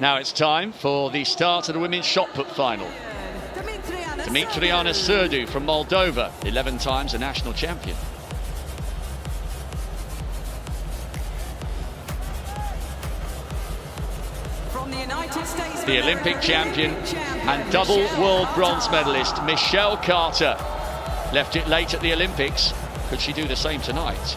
Now it's time for the start of the women's shot put final. Dimitriana Sârdu from Moldova, 11 times a national champion. From the United States, the Olympic champion and double world bronze medalist Michelle Carter left it late at the Olympics. Could she do the same tonight?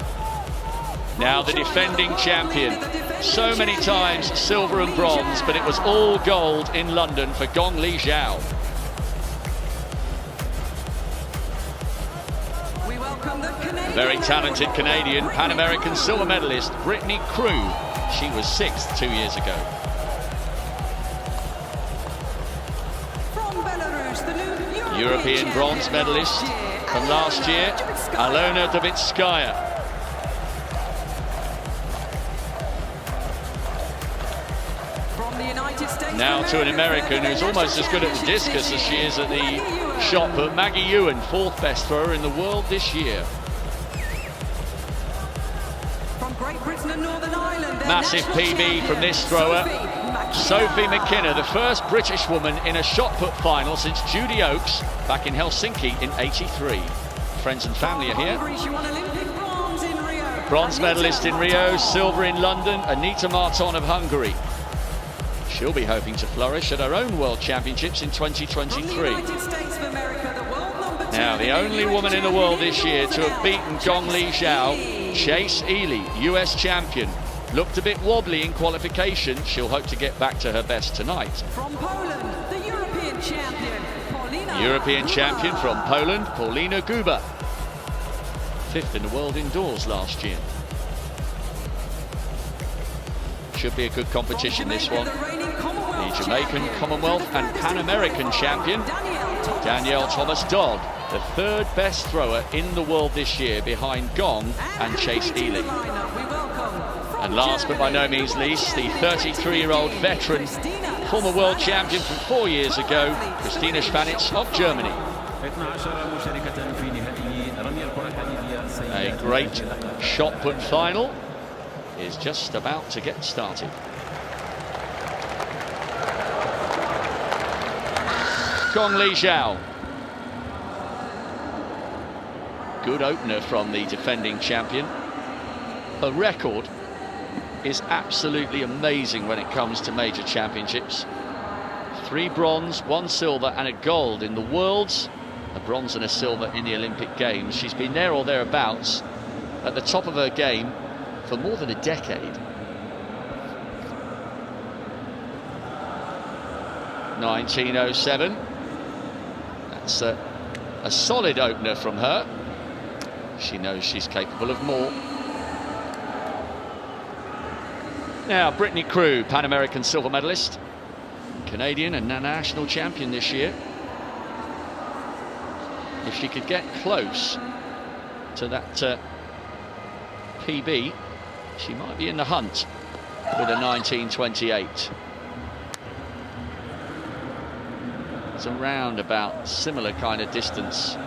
Now the defending champion, so many times silver and bronze, but it was all gold in London for Gong Lijiao. A very talented Canadian, Pan American silver medalist Brittany Crew. She was 6th 2 years ago. European bronze medalist from last year, Alona Dubitskaya. Now to an American who's almost as good at the discus as she is at the shot put, Maggie Ewan, 4th best thrower in the world this year. From Great Britain and Northern Ireland, massive PB from this thrower, Sophie McKenna, the first British woman in a shot put final since Judy Oakes back in Helsinki in '83. Friends and family are here. Bronze medalist in Rio, silver in London, Anita Marton of Hungary. She'll be hoping to flourish at her own World Championships in 2023. Now, the only woman in the world this year to have beaten Gong Lijiao, Chase Ely, US champion. Looked a bit wobbly in qualification. She'll hope to get back to her best tonight. From Poland, the European champion, Paulina. European champion from Poland, Paulina Guba. 5th in the world indoors last year. Should be a good competition, this one. The Jamaican Commonwealth and Pan American champion, Danielle Thomas-Dodd, the 3rd best thrower in the world this year behind Gong and Chase Ely. And last but by no means least, the 33-year-old veteran, former world champion from 4 years ago, Christina Schwanitz of Germany. A great shot put final is just about to get started. Gong Lijiao. Good opener from the defending champion. Her record is absolutely amazing when it comes to major championships. 3 bronze, 1 silver and a gold in the Worlds, a bronze and a silver in the Olympic Games. She's been there or thereabouts at the top of her game for more than a decade. 1907. That's a solid opener from her. She knows she's capable of more. Now, Brittany Crew, Pan American silver medalist, Canadian and national champion this year. If she could get close to that PB, she might be in the hunt with a 1928. It's around about similar kind of distance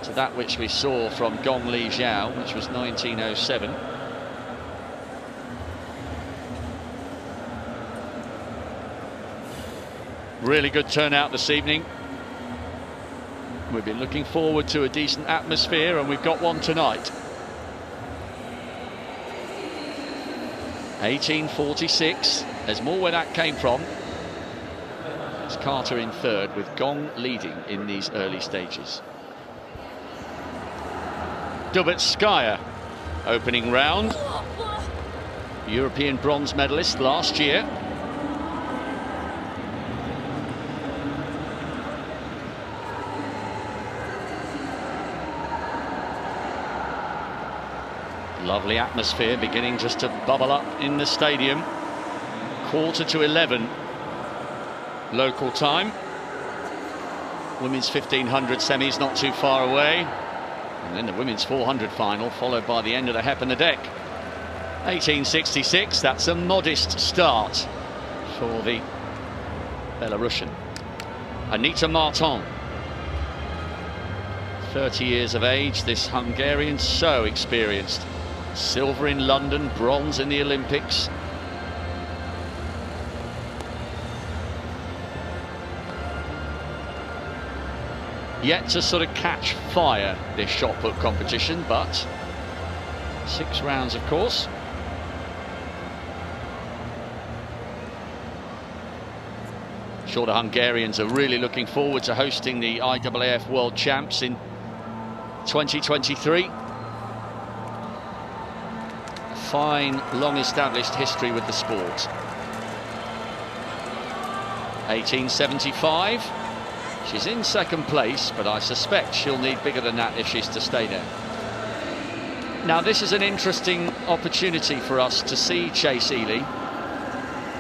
to that which we saw from Gong Lijiao, which was 1907. Really good turnout this evening. We've been looking forward to a decent atmosphere, and we've got one tonight. 1846, there's more where that came from. It's Carter in 3rd, with Gong leading in these early stages. Dubitskaya, opening round. European bronze medalist last year. Lovely atmosphere beginning just to bubble up in the stadium. 11:45 local time. Women's 1500 semis not too far away. And then the women's 400 final, followed by the end of the Hep and the Deck. 1866, that's a modest start for the Belarusian. Anita Marton. 30 years of age, this Hungarian, so experienced. Silver in London, bronze in the Olympics. yet to sort of catch fire, this shot put competition, but 6 rounds, of course. Sure, the Hungarians are really looking forward to hosting the IAAF World Champs in 2023. Fine, long-established history with the sport. 1875. She's in second place, but I suspect she'll need bigger than that if she's to stay there. Now, this is an interesting opportunity for us to see Chase Ely.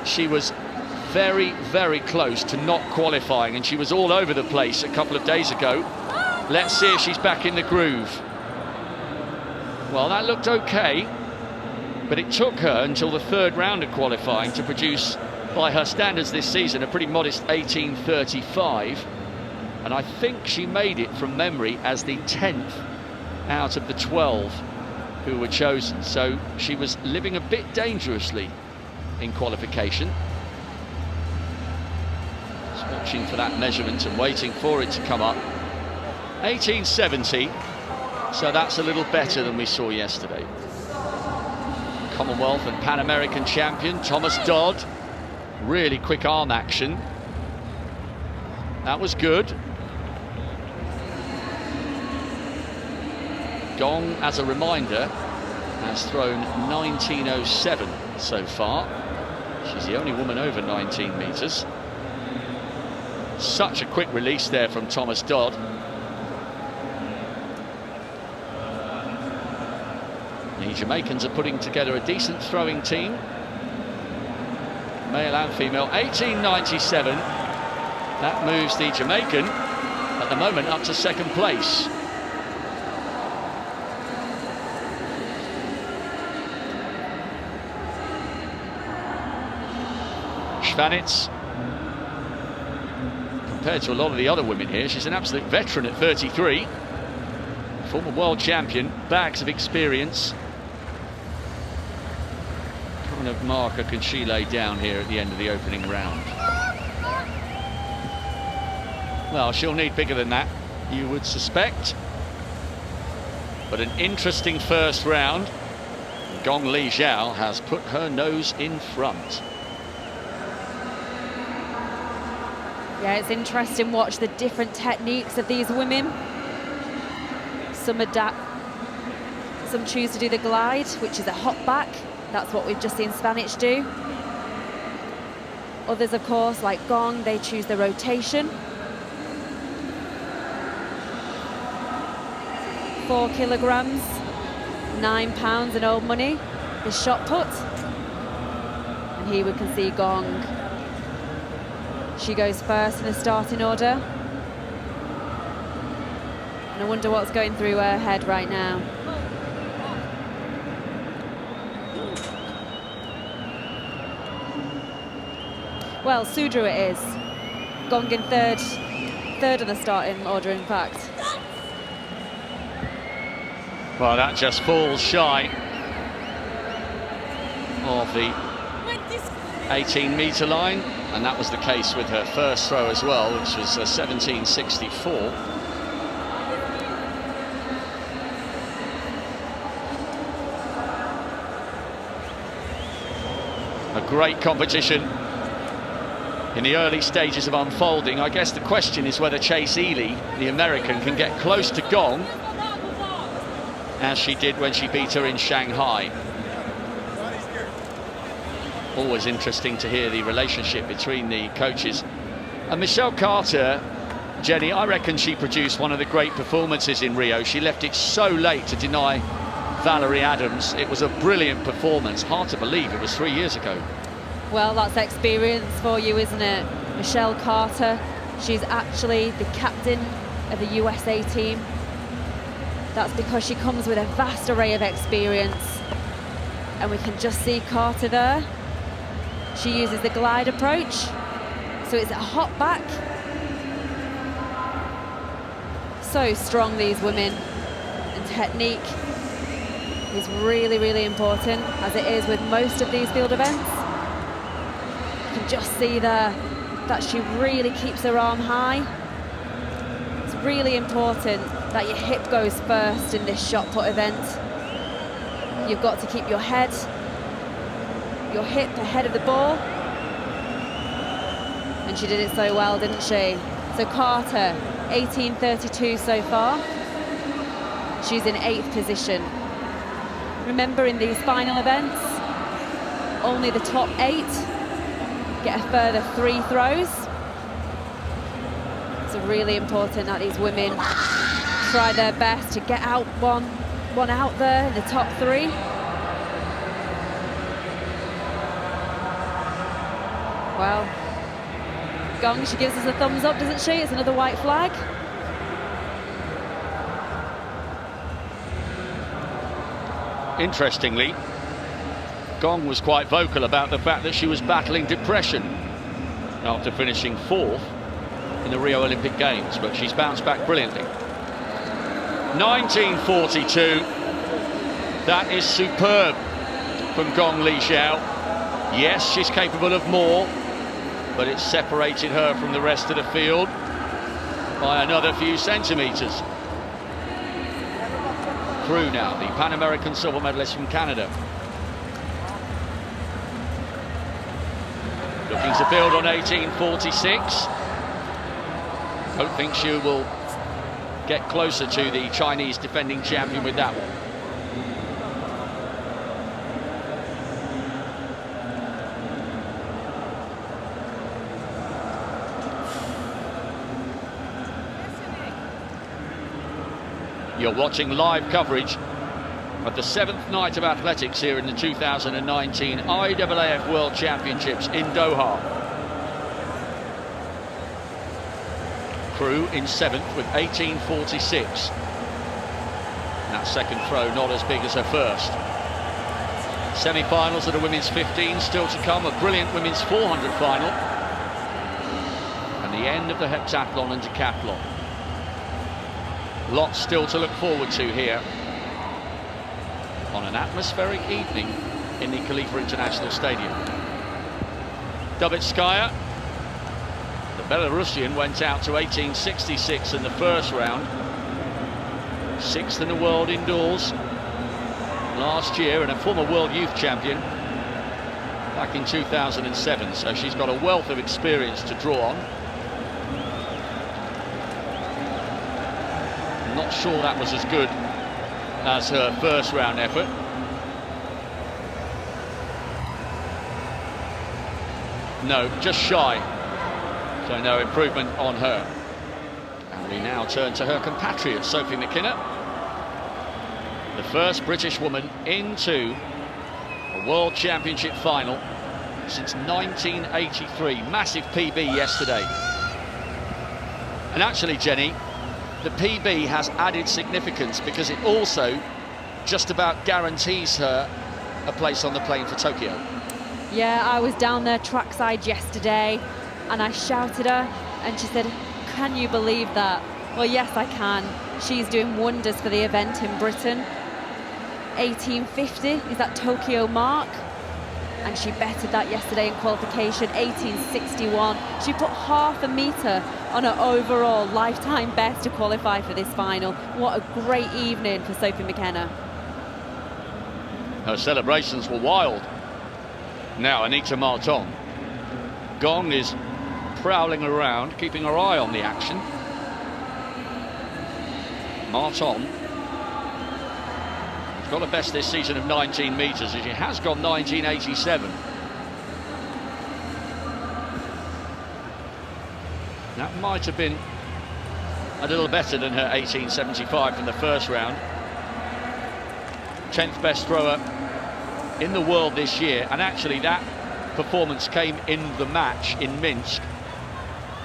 She was very, very close to not qualifying, and she was all over the place a couple of days ago. Let's see if she's back in the groove. Well, that looked okay, but it took her until the 3rd round of qualifying to produce, by her standards this season, a pretty modest 18:35. And I think she made it from memory as the 10th out of the 12 who were chosen. So she was living a bit dangerously in qualification. Just watching for that measurement and waiting for it to come up. 1870, so that's a little better than we saw yesterday. Commonwealth and Pan American champion Thomas-Dodd. Really quick arm action. That was good. Gong, as a reminder, has thrown 1907 so far. She's the only woman over 19 metres. Such a quick release there from Thomas-Dodd. The Jamaicans are putting together a decent throwing team, male and female. 1897. That moves the Jamaican at the moment up to second place. Schwanitz, compared to a lot of the other women here, she's an absolute veteran at 33. Former world champion, bags of experience. What kind of marker can she lay down here at the end of the opening round? Well, she'll need bigger than that, you would suspect. But an interesting first round. Gong Lijiao has put her nose in front. Yeah, it's interesting to watch the different techniques of these women. Some adapt, some choose to do the glide, which is a hop back. That's what we've just seen Spanish do. Others, of course, like Gong, they choose the rotation. 4 kilograms, £9 in old money, this shot put. And here we can see Gong. She goes first in the starting order. And I wonder what's going through her head right now. Well, Sudru it is. Gong in third in the starting order, in fact. Well, that just falls shy of the 18-metre line, and that was the case with her first throw as well, which was 17.64. A great competition in the early stages of unfolding. I guess the question is whether Chase Ely, the American, can get close to Gong, as she did when she beat her in Shanghai. Always interesting to hear the relationship between the coaches. And Michelle Carter, Jenny, I reckon she produced one of the great performances in Rio. She left it so late to deny Valerie Adams. It was a brilliant performance. Hard to believe it was 3 years ago. Well, that's experience for you, isn't it? Michelle Carter, she's actually the captain of the USA team. That's because she comes with a vast array of experience. And we can just see Carter there. She uses the glide approach. So it's a hop back. So strong, these women. And technique is really, really important, as it is with most of these field events. You can just see there that she really keeps her arm high. It's really important that your hip goes first in this shot put event. You've got to keep your hip ahead of the ball. And she did it so well, didn't she? So Carter, 18.32 so far. She's in 8th position. Remember, in these final events, only the top 8 get a further 3 throws. So really important that these women try their best to get out one out there in the top 3. Well, Gong, she gives us a thumbs up, doesn't she? It's another white flag. Interestingly, Gong was quite vocal about the fact that she was battling depression after finishing 4th in the Rio Olympic Games, but she's bounced back brilliantly. 1942, that is superb from Gong Lijiao. Yes, she's capable of more, but it's separated her from the rest of the field by another few centimetres. Through now, the Pan American silver medalist from Canada. Looking to build on 18.46. Don't think she will get closer to the Chinese defending champion with that one. You're watching live coverage of the 7th night of athletics here in the 2019 IAAF World Championships in Doha. Crew in 7th with 18.46. That second throw not as big as her first. Semi-finals of the women's 15 still to come, a brilliant women's 400 final, and the end of the heptathlon and decathlon. Lots still to look forward to here on an atmospheric evening in the Khalifa International Stadium. Dubitskaya, the Belarusian, went out to 18.66 in the first round. 6th in the world indoors last year, and a former world youth champion back in 2007, so she's got a wealth of experience to draw on. Not sure that was as good as her first round effort. No, just shy. So no improvement on her. And we now turn to her compatriot, Sophie McKenna. The first British woman into a World Championship final since 1983. Massive PB yesterday. And actually, Jenny, the PB has added significance because it also just about guarantees her a place on the plane for Tokyo. Yeah, I was down there trackside yesterday and I shouted her and she said, "Can you believe that?" Well, yes, I can. She's doing wonders for the event in Britain. 18.50 is that Tokyo mark, and she bettered that yesterday in qualification. 18.61. She put half a metre on her overall lifetime best to qualify for this final. What a great evening for Sophie McKenna. Her celebrations were wild. Now Anita Marton. Gong is prowling around, keeping her eye on the action. Marton has got a best this season of 19 metres, and she has gone 19.87. That might have been a little better than her 18.75 from the first round. 10th best thrower in the world this year, and actually that performance came in the match in Minsk.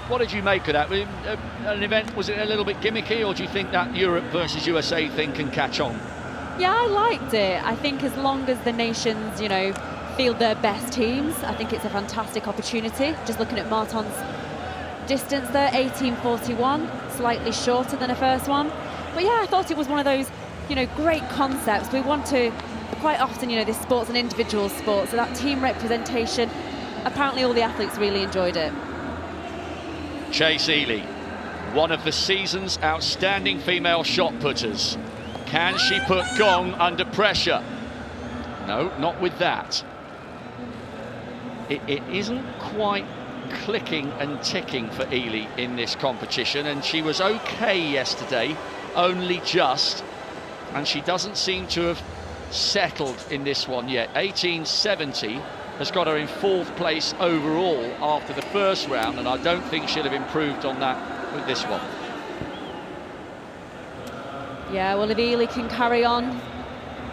What did you make of that? An event, was it a little bit gimmicky, or do you think that Europe versus USA thing can catch on? Yeah, I liked it. I think as long as the nations, you know, field their best teams, I think it's a fantastic opportunity. Just looking at Marton's distance there, 18.41, slightly shorter than her first one. But yeah, I thought it was one of those, you know, great concepts. We want to, quite often, you know, this sport's an individual sport, so that team representation, apparently all the athletes really enjoyed it. Chase Ely one of the season's outstanding female shot putters. Can she put Gong under pressure? No, not with that. It isn't quite clicking and ticking for Ely in this competition, and she was okay yesterday, only just, and she doesn't seem to have settled in this one yet. 1870 has got her in 4th place overall after the first round, and I don't think she'll have improved on that with this one. Yeah, well, if Ely can carry on,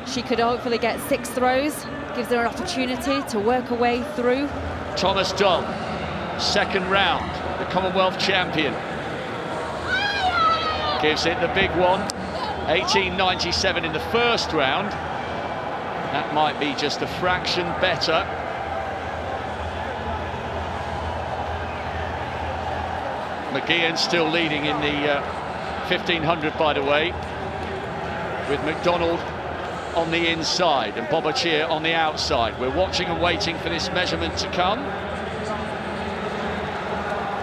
she could hopefully get 6 throws. Gives her an opportunity to work her way through. Thomas-Dodd, 2nd round, the Commonwealth champion. Gives it the big one. 1897 in the first round. That might be just a fraction better. McGeehan still leading in the 1500, by the way, with McDonald on the inside and Bobachier on the outside. We're watching and waiting for this measurement to come.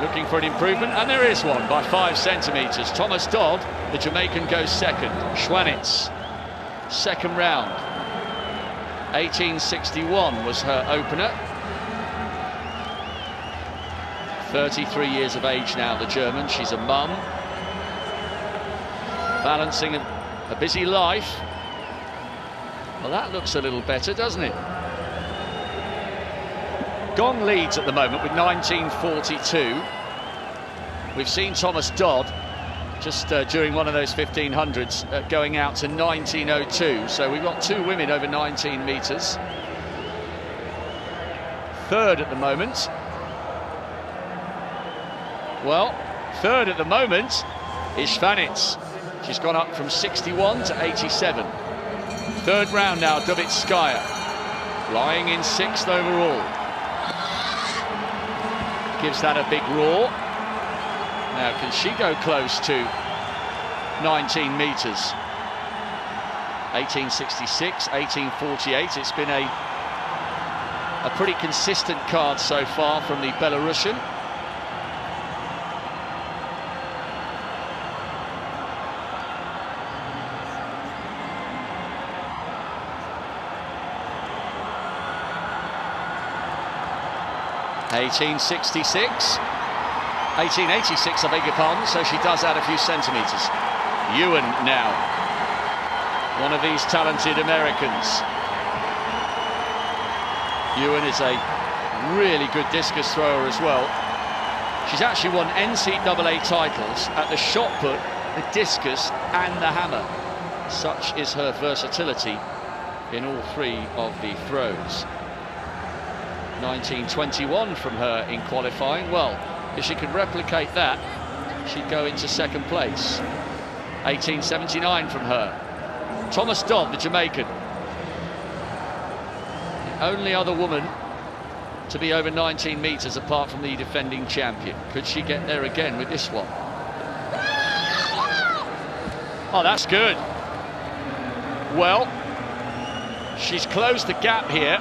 Looking for an improvement, and there is one by 5 centimetres. Thomas-Dodd, the Jamaican, goes 2nd. Schwanitz, 2nd round. 1861 was her opener. 33 years of age now, the German. She's a mum, balancing a busy life. Well, that looks a little better, doesn't it? Gong leads at the moment with 1942. We've seen Thomas-Dodd just during one of those 1500s going out to 1902. So we've got 2 women over 19 metres. 3rd at the moment. Well, 3rd at the moment is Schwanitz. She's gone up from 61 to 87. 3rd round now, Dubitskaya, lying in 6th overall. Gives that a big roar. Now, can she go close to 19 metres? 1866, 1848. It's been a pretty consistent card so far from the Belarusian. (1866), 1886, I beg your pardon, so she does add a few centimetres. Ewan now, one of these talented Americans. Ewan is a really good discus thrower as well. She's actually won NCAA titles at the shot put, the discus and the hammer. Such is her versatility in all 3 of the throws. 1921 from her in qualifying. Well, if she could replicate that, she'd go into 2nd place. 1879 from her. Thomas-Dodd, the Jamaican, the only other woman to be over 19 metres apart from the defending champion. Could she get there again with this one? Oh, that's good. Well, she's closed the gap here.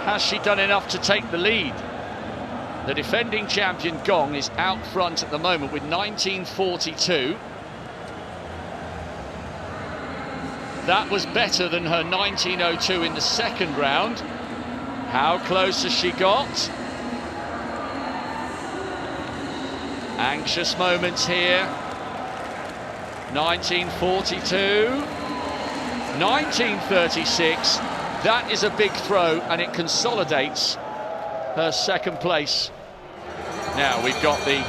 Has she done enough to take the lead? The defending champion Gong is out front at the moment with 1942. That was better than her 1902 in the 2nd round. How close has she got? Anxious moments here. 1942, 1936. That is a big throw, and it consolidates her 2nd place. Now we've got the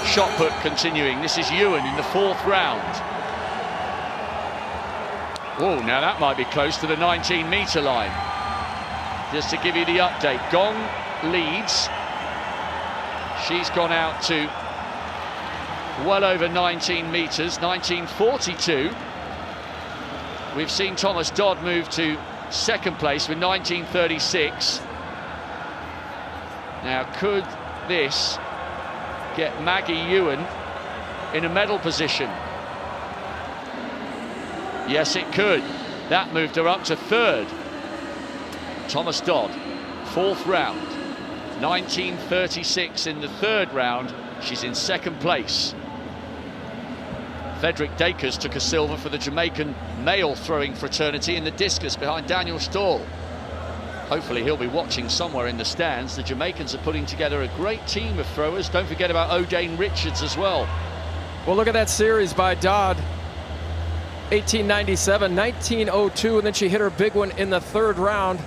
shot put continuing. This is Ewan in the 4th round. Oh, now that might be close to the 19-metre line. Just to give you the update, Gong leads. She's gone out to well over 19 metres, 1942. We've seen Thomas-Dodd move to 2nd place with 1936. Now, could this get Maggie Ewan in a medal position? Yes, it could. That moved her up to 3rd. Thomas-Dodd, 4th round. 1936 in the 3rd round. She's in second place. Frederick Dakers took a silver for the Jamaican male throwing fraternity in the discus behind Daniel Stahl. Hopefully he'll be watching somewhere in the stands. The Jamaicans are putting together a great team of throwers. Don't forget about O'Dane Richards as well. Well, look at that series by Dodd. 1897, 1902, and then she hit her big one in the third round.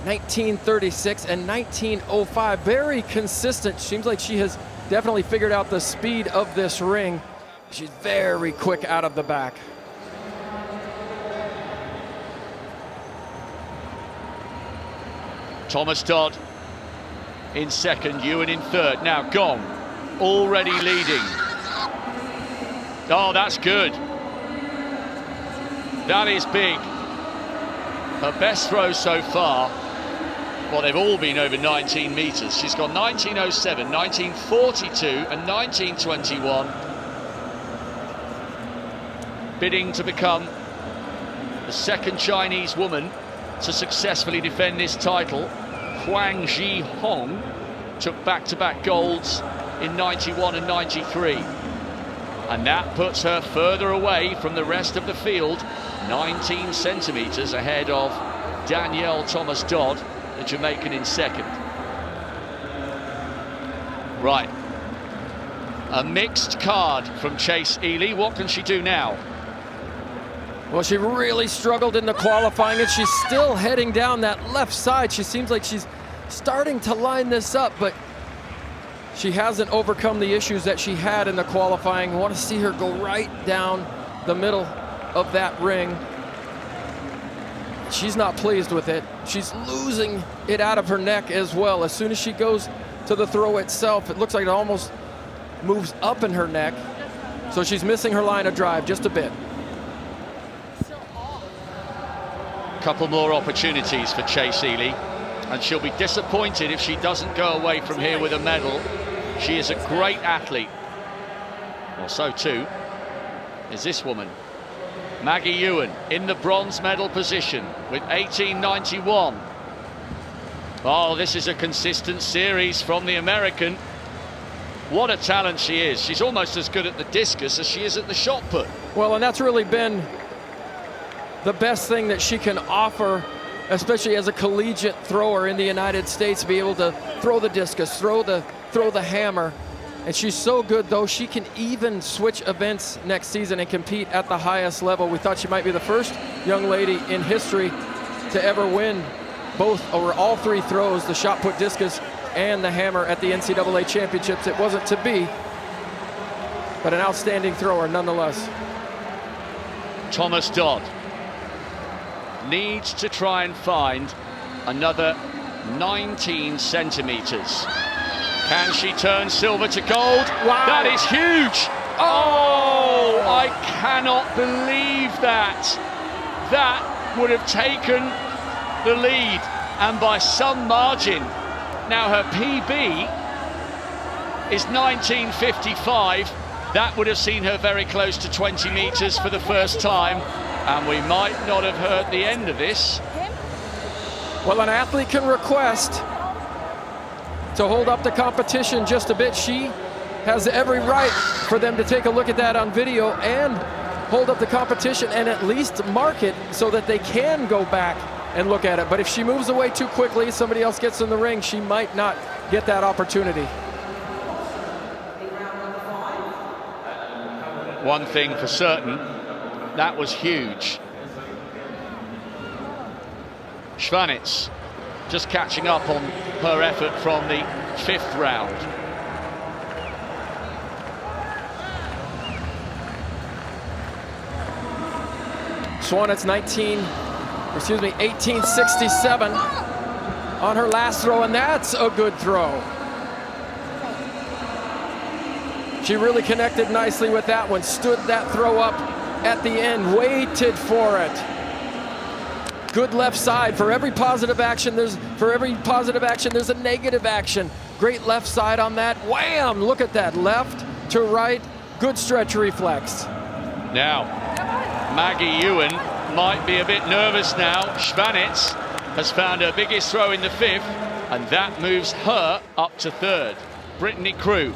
1936 and 1905. Very consistent. Seems like she has definitely figured out the speed of this ring. She's very quick out of the back. Thomas-Dodd in second, Ewan in third. Now Gong already leading. Oh, that's good. That is big. Her best throw so far, well, they've all been over 19 meters. She's got 1907, 1942 and 1921. Bidding to become the second Chinese woman to successfully defend this title. Huang Ji-hong took back-to-back golds in 91 and 93. And that puts her further away from the rest of the field, 19 centimeters ahead of Danielle Thomas-Dodd, the Jamaican in second. Right. A mixed card from Chase Ely. What can she do now? Well, she really struggled in the qualifying, and she's still heading down that left side. She seems like she's starting to line this up, but she hasn't overcome the issues that she had in the qualifying. I want to see her go right down the middle of that ring. She's not pleased with it. She's losing it out of her neck as well. As soon as she goes to the throw itself, it looks like it almost moves up in her neck. So she's missing her line of drive just a bit. Couple more opportunities for Chase Ely, and she'll be disappointed if she doesn't go away from here with a medal. She is a great athlete. Well, so too is this woman, Maggie Ewan, in the bronze medal position with 1891. Oh, this is a consistent series from the American. What a talent she is. She's almost as good at the discus as she is at the shot put. Well, and that's really been the best thing that she can offer, especially as a collegiate thrower in the United States, to be able to throw the discus, throw the hammer. And she's so good, though, she can even switch events next season and compete at the highest level. We thought she might be the first young lady in history to ever win both or all three throws, the shot put, discus, and the hammer at the NCAA championships. It wasn't to be, but an outstanding thrower nonetheless. Thomas-Dodd needs to try and find another 19 centimeters. Can she turn silver to gold? Wow. That is huge. Oh, I cannot believe that. That would have taken the lead, and by some margin. Now her PB is 1955. That would have seen her very close to 20 meters for the first time, and we might not have heard the end of this. Well, an athlete can request to hold up the competition just a bit. She has every right for them to take a look at that on video and hold up the competition and at least mark it so that they can go back and look at it. But if she moves away too quickly, somebody else gets in the ring, she might not get that opportunity. One thing for certain, that was huge. Schwanitz just catching up on her effort from the fifth round. Schwanitz 1867 on her last throw, and that's a good throw. She really connected nicely with that one, stood that throw up at the end, waited for it. Good left side. For every positive action, there's a negative action. Great left side on that. Wham! Look at that, left to right, good stretch reflex. Now, Maggie Ewan might be a bit nervous now. Schwanitz has found her biggest throw in the fifth, and that moves her up to third. Brittany Crew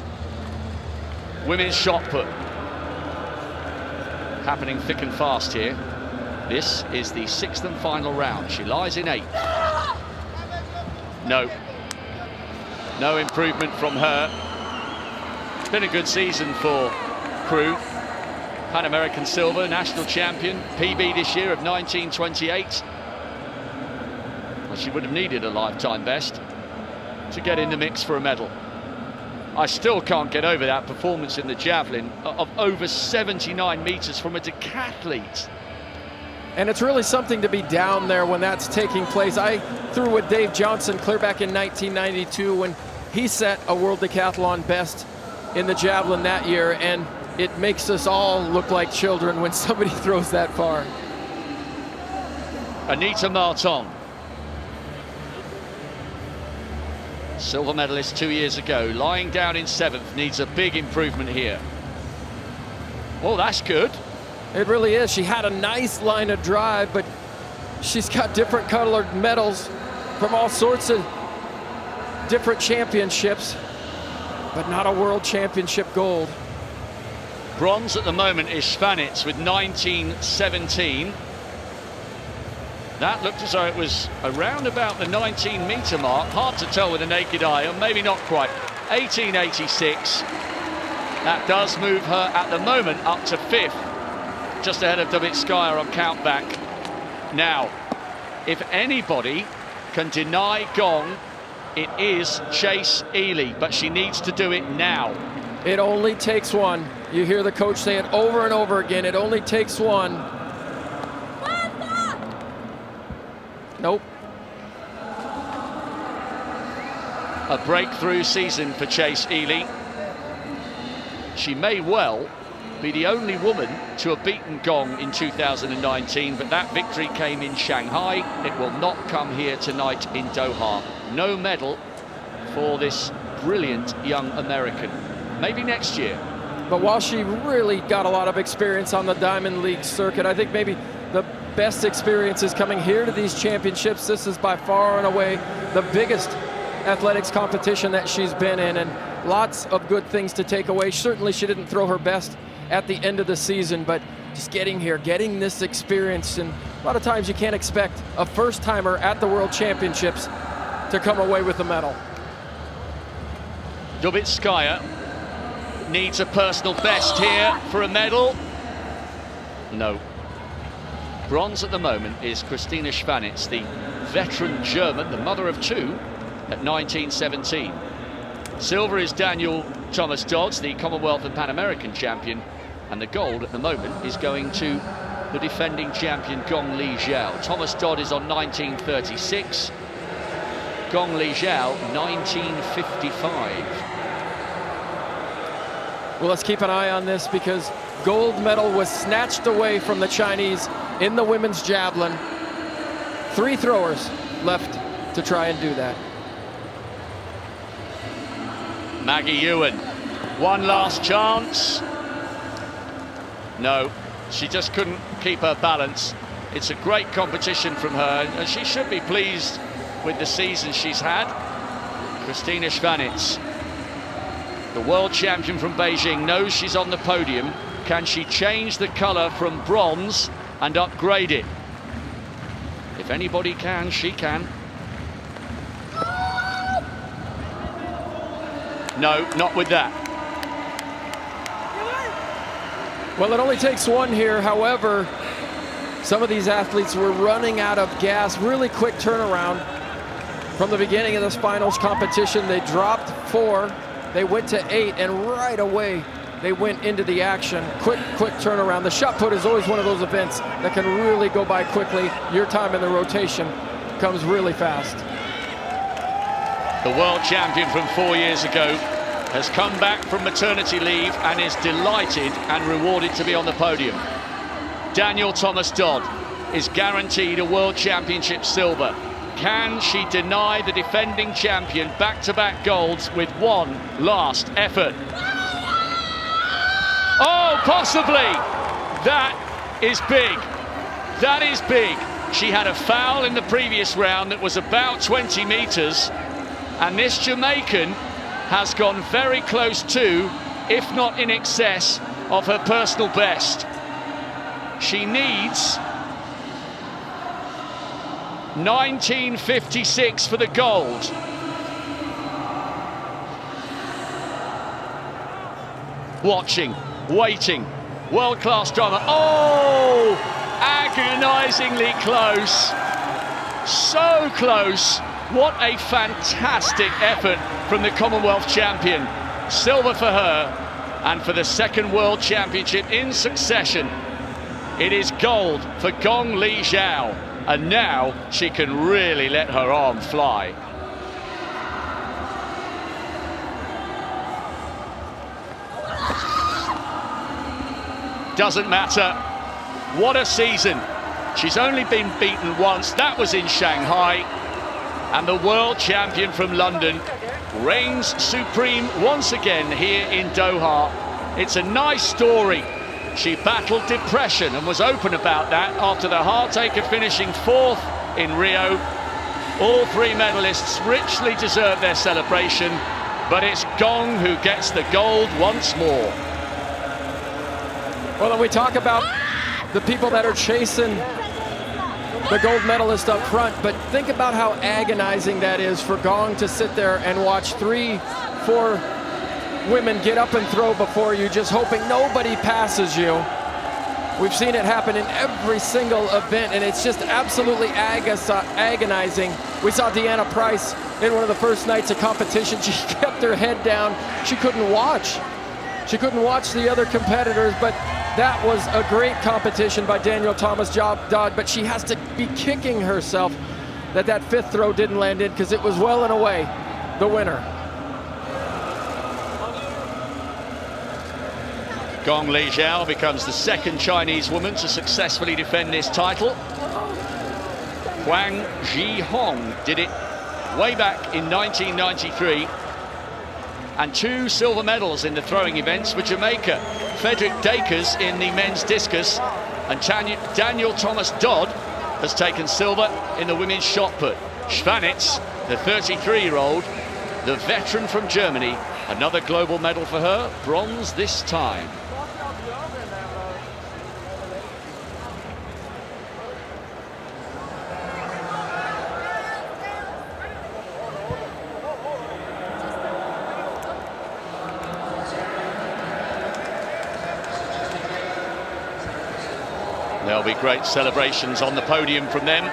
women's shot put. Happening thick and fast here. This is the 6th and final round. She lies in 8th. No improvement from her. It's been a good season for Crew. Pan American silver, national champion, PB this year of 1928. Well, she would have needed a lifetime best to get in the mix for a medal. I still can't get over that performance in the javelin of over 79 meters from a decathlete. And it's really something to be down there when that's taking place. I threw with Dave Johnson clear back in 1992 when he set a world decathlon best in the javelin that year, and it makes us all look like children when somebody throws that far. Anita Marton, silver medalist 2 years ago, lying down in 7th, needs a big improvement here. Oh, that's good. It really is. She had a nice line of drive, but she's got different colored medals from all sorts of different championships, but not a world championship gold. Bronze at the moment is Svanitz with 1917. That looked as though it was around about the 19-meter mark. Hard to tell with the naked eye, or maybe not quite. 1886. That does move her at the moment up to 5th, just ahead of Dubitskaya on countback. Now, if anybody can deny Gong, it is Chase Ely, but she needs to do it now. It only takes one. You hear the coach say it over and over again. It only takes one. Nope. A breakthrough season for Chase Ely. She may well be the only woman to have beaten Gong in 2019, but that victory came in Shanghai. It will not come here tonight in Doha. No medal for this brilliant young American. Maybe next year. But while she really got a lot of experience on the Diamond League circuit, I think maybe the best experience is coming here to these championships. This is by far and away the biggest athletics competition that she's been in, and lots of good things to take away. Certainly she didn't throw her best at the end of the season, but just getting here, getting this experience, and a lot of times you can't expect a first-timer at the World Championships to come away with a medal. Dubitskaya needs a personal best here for a medal. No. Bronze at the moment is Christina Svanitz, the veteran German, the mother of 2, at 1917. Silver is Daniel Thomas-Dodd, the Commonwealth and Pan American champion, and the gold at the moment is going to the defending champion Gong Lijiao. Thomas-Dodd is on 1936, Gong Lijiao 1955. Well, let's keep an eye on this because gold medal was snatched away from the Chinese in the women's javelin. 3 throwers left to try and do that. Maggie Ewan, one last chance. No, she just couldn't keep her balance. It's a great competition from her, and she should be pleased with the season she's had. Christina Svanitz, the world champion from Beijing, knows she's on the podium. Can she change the colour from bronze and upgrade it? If anybody can, she can. No, not with that. Well, it only takes one here. However, some of these athletes were running out of gas. Really quick turnaround from the beginning of this finals competition. They dropped 4, they went to 8, and right away they went into the action. Quick turnaround. The shot put is always one of those events that can really go by quickly. Your time in the rotation comes really fast. The world champion from 4 years ago has come back from maternity leave and is delighted and rewarded to be on the podium. Daniel Thomas-Dodd is guaranteed a world championship silver. Can she deny the defending champion back-to-back golds with one last effort? Oh, possibly! That is big. That is big. She had a foul in the previous round that was about 20 meters, and this Jamaican has gone very close to if not in excess of her personal best. She needs 1956 for the gold. Watching, waiting, world-class drama. Oh, agonizingly close. So close. What a fantastic effort from the Commonwealth champion. Silver for her, and for the second World Championship in succession, it is gold for Gong Lijiao. And now she can really let her arm fly. Doesn't matter. What a season. She's only been beaten once. That was in Shanghai. And the world champion from London reigns supreme once again here in Doha. It's a nice story. She battled depression and was open about that after the heartache of finishing 4th in Rio. All three medalists richly deserve their celebration, but it's Gong who gets the gold once more. Well, we talk about the people that are chasing the gold medalist up front, but think about how agonizing that is for Gong to sit there and watch 3, 4 women get up and throw before you, just hoping nobody passes you. We've seen it happen in every single event, and it's just absolutely agonizing. We saw Deanna Price in one of the first nights of competition. She kept her head down. She couldn't watch. She couldn't watch the other competitors, but that was a great competition by Daniel Thomas-Dodd, but she has to be kicking herself that 5th throw didn't land in, because it was well and away the winner. Gong Lijiao becomes the second Chinese woman to successfully defend this title. Huang Zhihong did it way back in 1993. And 2 silver medals in the throwing events for Jamaica. Frederick Dakers in the men's discus, and Daniel Thomas-Dodd has taken silver in the women's shot put. Schwanitz, the 33-year-old, the veteran from Germany, another global medal for her, bronze this time. There'll be great celebrations on the podium from them.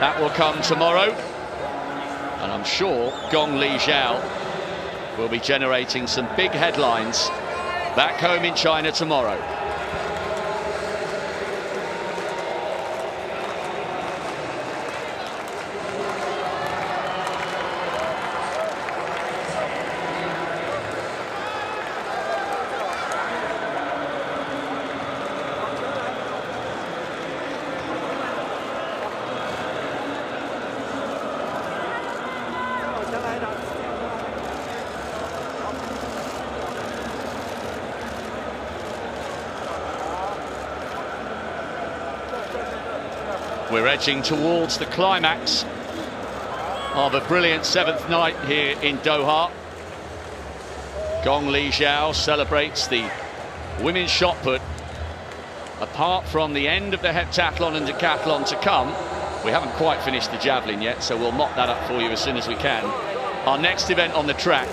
That will come tomorrow. And I'm sure Gong Lijiao will be generating some big headlines back home in China tomorrow. We're edging towards the climax of a brilliant 7th night here in Doha. Gong Lijiao celebrates the women's shot put. Apart from the end of the heptathlon and decathlon to come, we haven't quite finished the javelin yet, so we'll mop that up for you as soon as we can. Our next event on the track,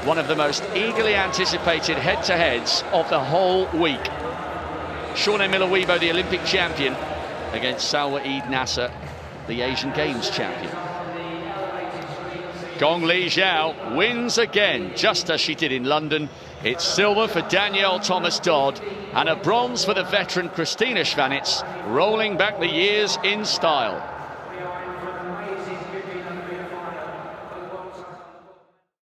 one of the most eagerly anticipated head-to-heads of the whole week. Shawnee Miller-Weibo, the Olympic champion, against Salwa Eid Nasser, the Asian Games champion. Gong Lijiao wins again, just as she did in London. It's silver for Danielle Thomas-Dodd and a bronze for the veteran Christina Schwanitz, rolling back the years in style.